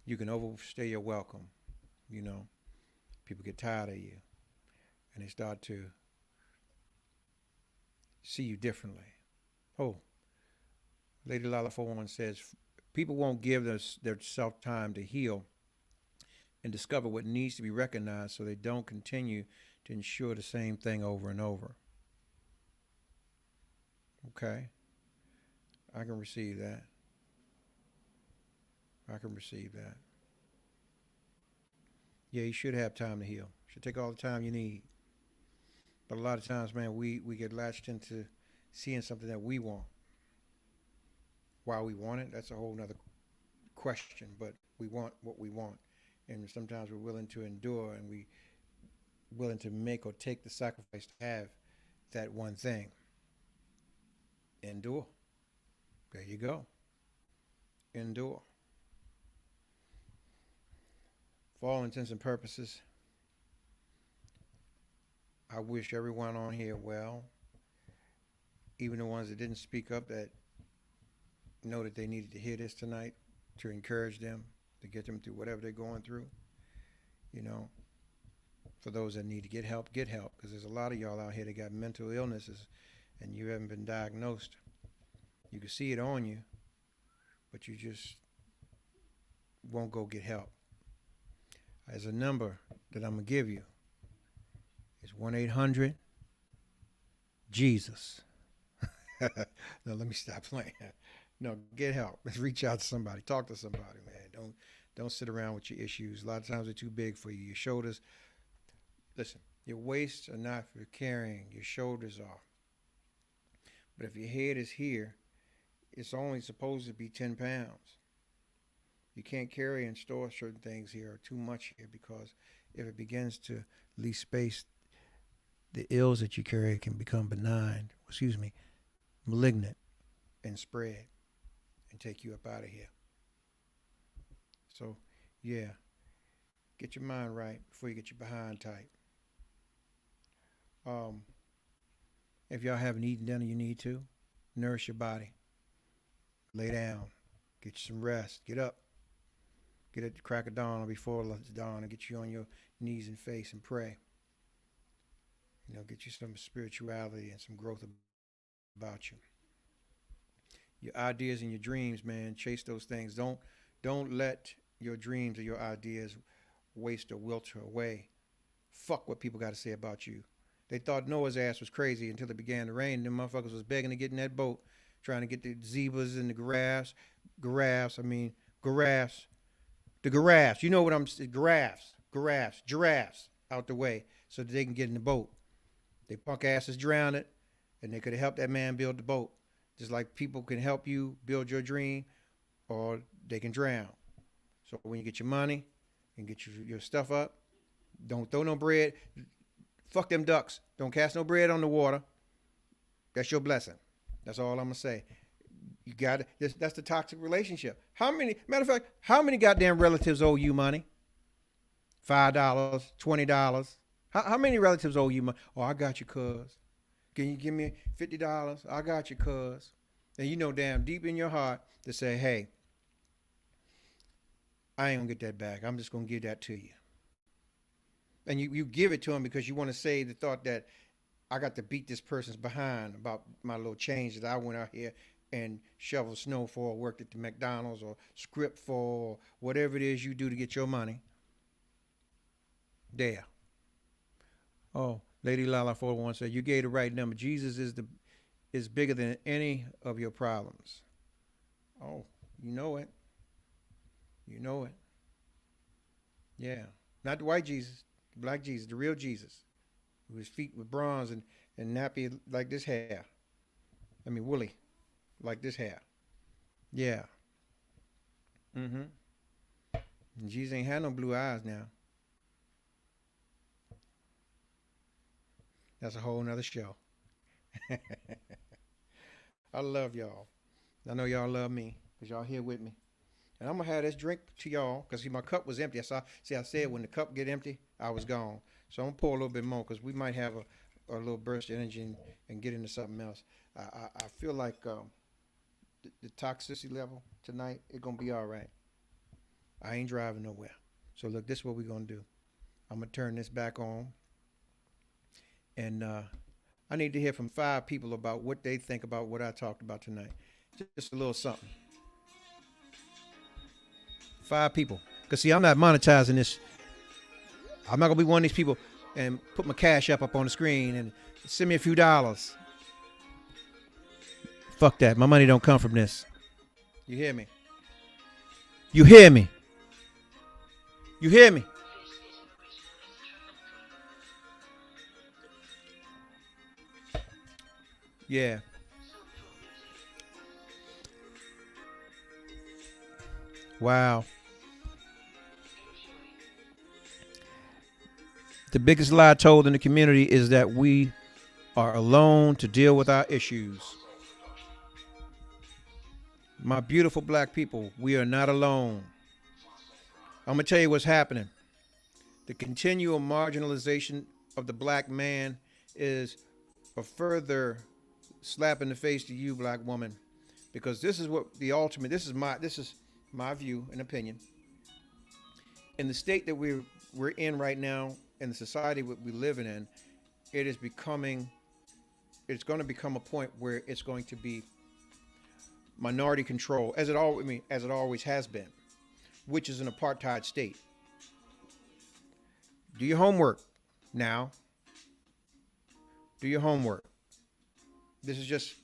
you can overstay your welcome. You know, people get tired of you and they start to see you differently. Oh, Lady Lala 41 says people won't give their self time to heal and discover what needs to be recognized so they don't continue to ensure the same thing over and over. Okay, I can receive that. I can receive that. Yeah, you should have time to heal. You should take all the time you need. But a lot of times, man, we get latched into seeing something that we want. Why we want it, that's a whole nother question. But we want what we want. And sometimes we're willing to endure and we willing to make or take the sacrifice to have that one thing. Endure. There you go. Endure. For all intents and purposes, I wish everyone on here well, even the ones that didn't speak up that know that they needed to hear this tonight to encourage them, to get them through whatever they're going through. You know, for those that need to get help, because there's a lot of y'all out here that got mental illnesses and you haven't been diagnosed. You can see it on you, but you just won't go get help. There's a number that I'm going to give you. It's 1-800-JESUS. No, let me stop playing. No, get help. Reach out to somebody. Talk to somebody, man. Don't sit around with your issues. A lot of times they're too big for you. Your shoulders, listen, your waists are not for carrying. Your shoulders are. But if your head is here, it's only supposed to be 10 pounds. You can't carry and store certain things here or too much here because if it begins to leave space, the ills that you carry can become malignant and spread and take you up out of here. So, yeah, get your mind right before you get your behind tight. If y'all haven't eaten dinner, you need to nourish your body. Lay down, get you some rest, get up. Get at the crack of dawn or before dawn and get you on your knees and face and pray. You know, get you some spirituality and some growth about you. Your ideas and your dreams, man, chase those things. Don't let your dreams or your ideas waste or wilter away. Fuck what people got to say about you. They thought Noah's ass was crazy until it began to rain. Them motherfuckers was begging to get in that boat, trying to get the zebras and the giraffes. The giraffes, you know what I'm saying? Giraffes out the way so that they can get in the boat. They punk asses drowned it, and they could have helped that man build the boat. Just like people can help you build your dream, or they can drown. So when you get your money and get your stuff up, don't throw no bread. Fuck them ducks. Don't cast no bread on the water. That's your blessing. That's all I'm going to say. You got it. That's the toxic relationship. Matter of fact, how many goddamn relatives owe you money? $5, $20. How many relatives owe you money? Oh, I got you, cuz. Can you give me $50? I got you, cuz. And you know damn deep in your heart to say, hey, I ain't gonna get that back. I'm just gonna give that to you. And you give it to them because you want to save the thought that I got to beat this person's behind about my little change that I went out here and shovel snow for, or worked at the McDonald's, or script for, or whatever it is you do to get your money. There. Oh, Lady Lala 41 said, you gave the right number. Jesus is bigger than any of your problems. Oh, you know it. You know it. Yeah. Not the white Jesus, the black Jesus, the real Jesus. His feet were bronze and nappy like this hair. Woolly. Like this hair. Yeah. Mm-hmm. And Jesus ain't had no blue eyes now. That's a whole nother show. I love y'all. I know y'all love me because y'all here with me. And I'm going to have this drink to y'all because, see, my cup was empty. I said when the cup get empty, I was gone. So I'm going to pour a little bit more because we might have a little burst of energy and get into something else. I feel like the toxicity level tonight, it's going to be all right. I ain't driving nowhere. So, look, this is what we're going to do. I'm going to turn this back on. And I need to hear from 5 people about what they think about what I talked about tonight. Just a little something. 5 people. Because, see, I'm not monetizing this. I'm not going to be one of these people and put my cash up on the screen and send me a few dollars. Fuck that. My money don't come from this. You hear me? You hear me? You hear me? Yeah. Wow. The biggest lie told in the community is that we are alone to deal with our issues. My beautiful black people, we are not alone. I'm going to tell you what's happening. The continual marginalization of the black man is a further slap in the face to you, black woman, because this is what the ultimate, this is my view and opinion. In the state that we're in right now, in the society we're living in, it's going to become a point where it's going to be minority control, as it always has been, which is an apartheid state. Do your homework now. Do your homework. This is just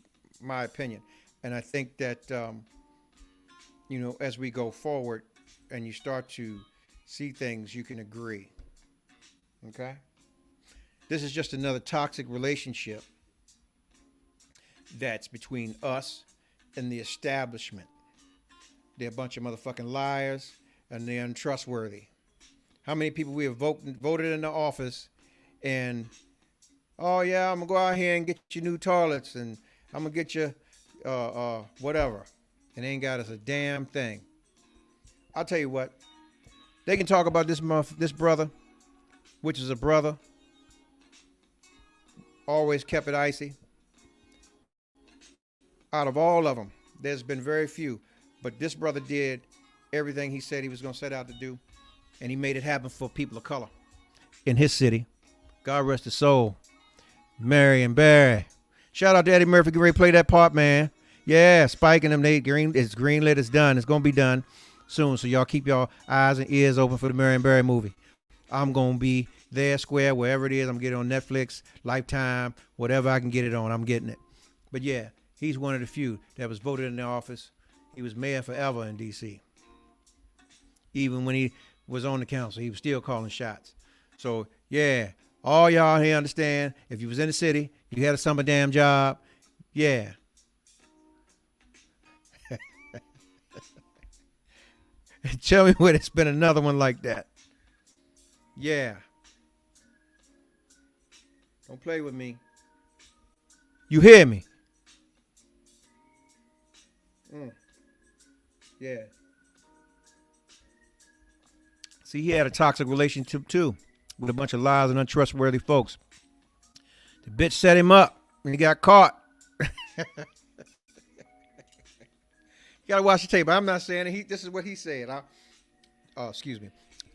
my opinion. And I think that, as we go forward and you start to see things, you can agree. Okay? This is just another toxic relationship that's between us and the establishment. They're a bunch of motherfucking liars and they're untrustworthy. How many people we have voted into office and, oh yeah, I'm gonna go out here and get you new toilets and I'm gonna get you whatever. And they ain't got us a damn thing. I'll tell you what, they can talk about this brother, which is a brother, always kept it icy. Out of all of them, there's been very few, but this brother did everything he said he was going to set out to do, and he made it happen for people of color in his city. God rest his soul. Marion Barry. Shout out to Eddie Murphy. Get ready to play that part, man. Yeah, Spike and them, it's greenlit, it's done. It's going to be done soon, so y'all keep y'all eyes and ears open for the Marion Barry movie. I'm going to be there, square, wherever it is. I'm getting it on Netflix, Lifetime, whatever I can get it on, I'm getting it. But yeah, he's one of the few that was voted in the office. He was mayor forever in D.C. Even when he was on the council, he was still calling shots. So, yeah, all y'all here understand, if you was in the city, you had a summer damn job, yeah. Tell me where there's been another one like that. Yeah. Don't play with me. You hear me? Yeah. See, he had a toxic relationship too with a bunch of lies and untrustworthy folks. The bitch set him up and he got caught. You gotta watch the tape. I'm not saying it. This is what he said. Excuse me.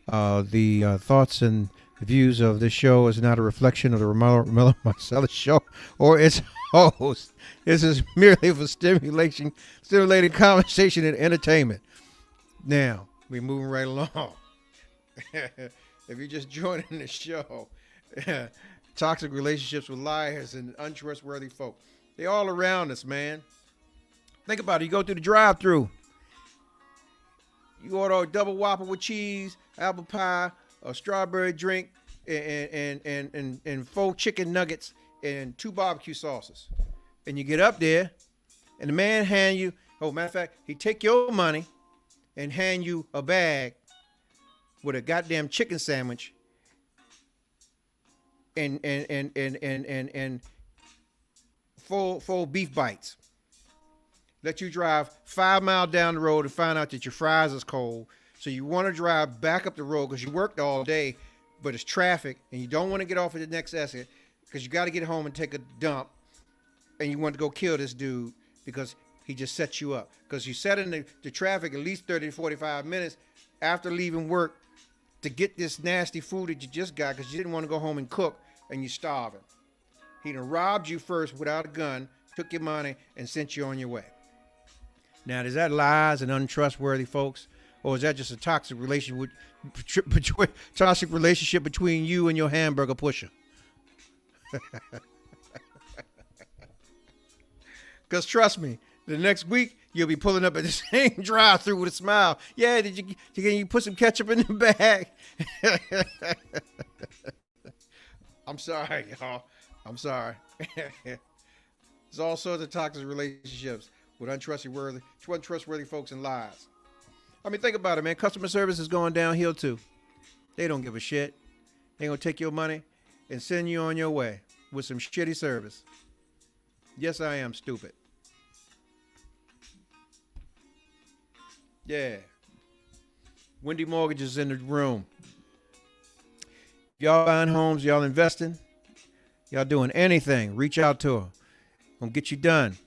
The thoughts and the views of this show is not a reflection of the Ramona Marcellus show or its host. This is merely for stimulating conversation and entertainment. Now, we're moving right along. If you're just joining the show, toxic relationships with liars and untrustworthy folk. They all around us, man. Think about it. You go through the drive-thru. You order a double Whopper with cheese, apple pie, a strawberry drink, and 4 chicken nuggets and 2 barbecue sauces. And you get up there, and the man hand you, matter of fact, he take your money and hand you a bag with a goddamn chicken sandwich and 4 beef bites. let you drive 5 miles down the road and find out that your fries is cold. So you want to drive back up the road because you worked all day, but it's traffic, and you don't want to get off at the next exit because you got to get home and take a dump, and you want to go kill this dude because he just set you up. Because you sat in the traffic at least 30 to 45 minutes after leaving work to get this nasty food that you just got because you didn't want to go home and cook, and you're starving. He done robbed you first without a gun, took your money, and sent you on your way. Now, is that lies and untrustworthy, folks? Or is that just a toxic relationship between you and your hamburger pusher? Because trust me, the next week, you'll be pulling up at the same drive-thru with a smile. Yeah, can you put some ketchup in the bag? I'm sorry, y'all. I'm sorry. There's all sorts of toxic relationships with untrustworthy folks and lies. I mean, think about it, man. Customer service is going downhill, too. They don't give a shit. They're going to take your money and send you on your way with some shitty service. Yes, I am stupid. Yeah. Wendy Mortgage is in the room. Y'all buying homes, y'all investing, y'all doing anything, reach out to her. Gonna get you done.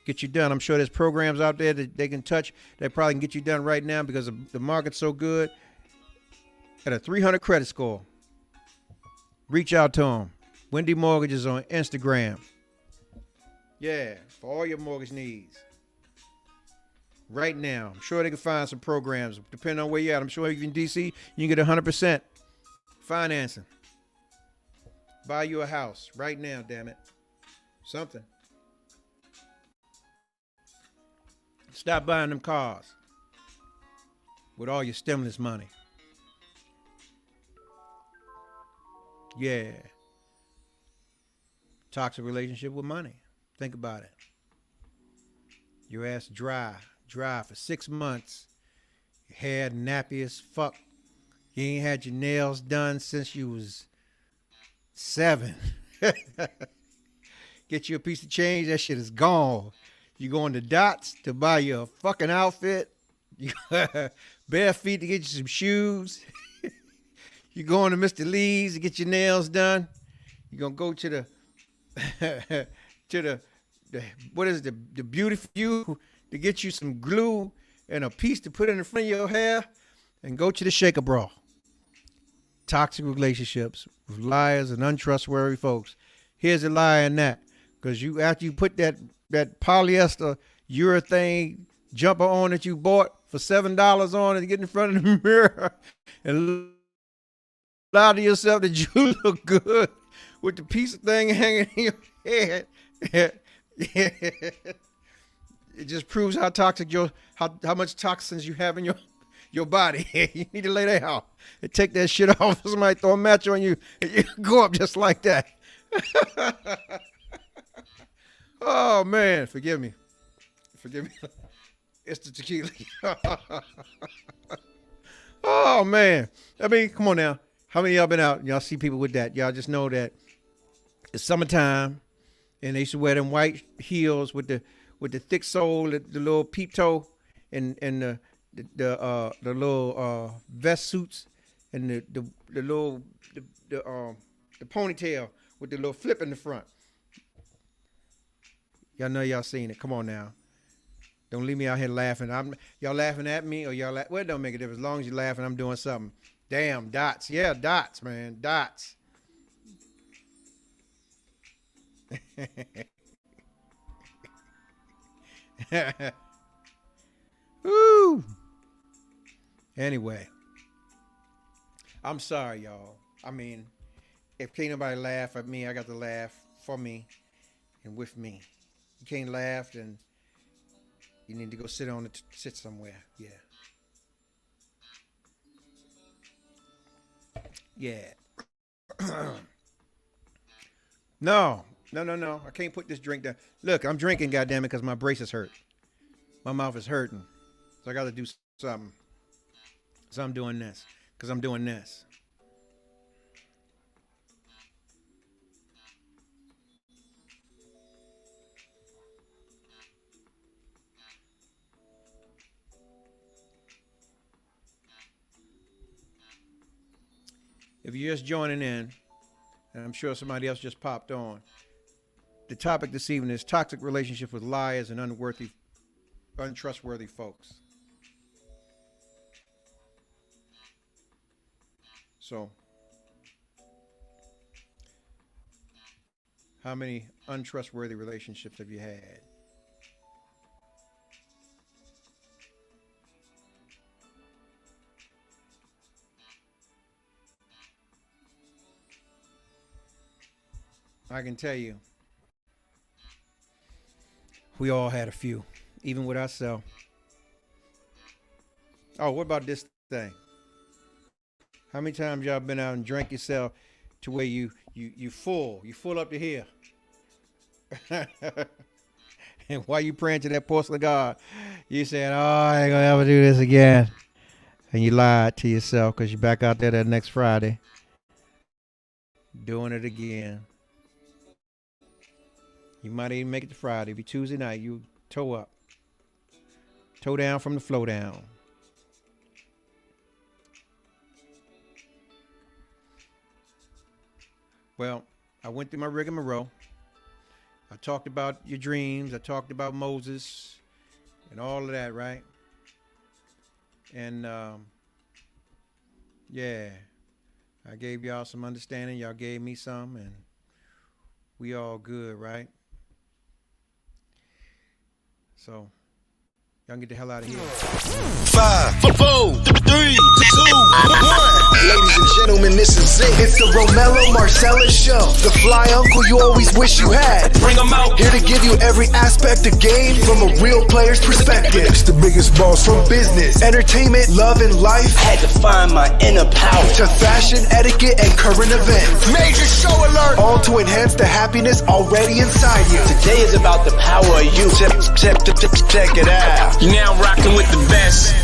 Get you done. I'm sure there's programs out there that they can touch that probably can get you done right now because the market's so good. At a 300 credit score. Reach out to them. Wendy Mortgage is on Instagram. Yeah, for all your mortgage needs. Right now. I'm sure they can find some programs. Depending on where you're at. I'm sure if you're in DC, you can get 100% financing. Buy you a house right now, damn it. Something. Stop buying them cars with all your stimulus money. Yeah. Toxic relationship with money. Think about it. Your ass dry for 6 months. Your hair nappy as fuck. You ain't had your nails done since you was 7. Get you a piece of change, that shit is gone. You going to Dots to buy you a fucking outfit. You bare feet to get you some shoes. You going to Mr. Lee's to get your nails done. You gonna go to the what is it, the Beauty for You to get you some glue and a piece to put in the front of your hair, and go to the Shaker Bra. Toxic relationships with liars and untrustworthy folks. Here's a lie in that, because after you put that polyester urethane jumper on that you bought for $7 on and get in front of the mirror and lie to yourself that you look good with the piece of thing hanging in your head. It just proves how toxic how much toxins you have in your body. You need to lay that out and take that shit off. Somebody throw a match on you and you go up just like that. Oh man, forgive me. It's the tequila. Oh man, I mean, come on now. How many of y'all been out? Y'all see people with that? Y'all just know that it's summertime, and they used to wear them white heels with the thick sole, the little peep toe, and the little vest suits, and the ponytail with the little flip in the front. Y'all know y'all seen it. Come on now. Don't leave me out here laughing. Y'all laughing at me or well, it don't make a difference. As long as you're laughing, I'm doing something. Damn, dots. Yeah, dots, man. Dots. Woo. Anyway, I'm sorry, y'all. I mean, if can't nobody laugh at me, I got to laugh for me and with me. You can't laugh, then you need to go sit somewhere. Yeah. Yeah. No. I can't put this drink down. Look, I'm drinking, goddammit, because my braces hurt. My mouth is hurting. So I got to do something. So I'm doing this. Because I'm doing this. if you're just joining in, and I'm sure somebody else just popped on, the topic this evening is toxic relationships with liars and untrustworthy folks. So, how many untrustworthy relationships have you had? I can tell you, we all had a few, even with ourselves. Oh, what about this thing? How many times y'all been out and drank yourself to where you full up to here? And while you praying to that porcelain God, you said, "Oh, I ain't gonna ever do this again," and you lied to yourself because you're back out there that next Friday, doing it again. You might even make it to Friday. It'll be Tuesday night. You toe up, toe down from the flow down. Well, I went through my rigmarole. I talked about your dreams. I talked about Moses and all of that, right? And yeah, I gave y'all some understanding. Y'all gave me some, and we all good, right? So, y'all get the hell out of here. 5, 4, 3, 2, 1. Ladies and gentlemen, this is it. It's the Romello Marcellus Show. The fly uncle you always wish you had. Bring 'em out. Here to give you every aspect of game from a real player's perspective. It's the biggest boss from business, entertainment, love, and life. Had to find my inner power. To fashion, etiquette, and current events. Major show alert. All to enhance the happiness already inside you. Today is about the power of you. Check it out. You're now rocking with the best.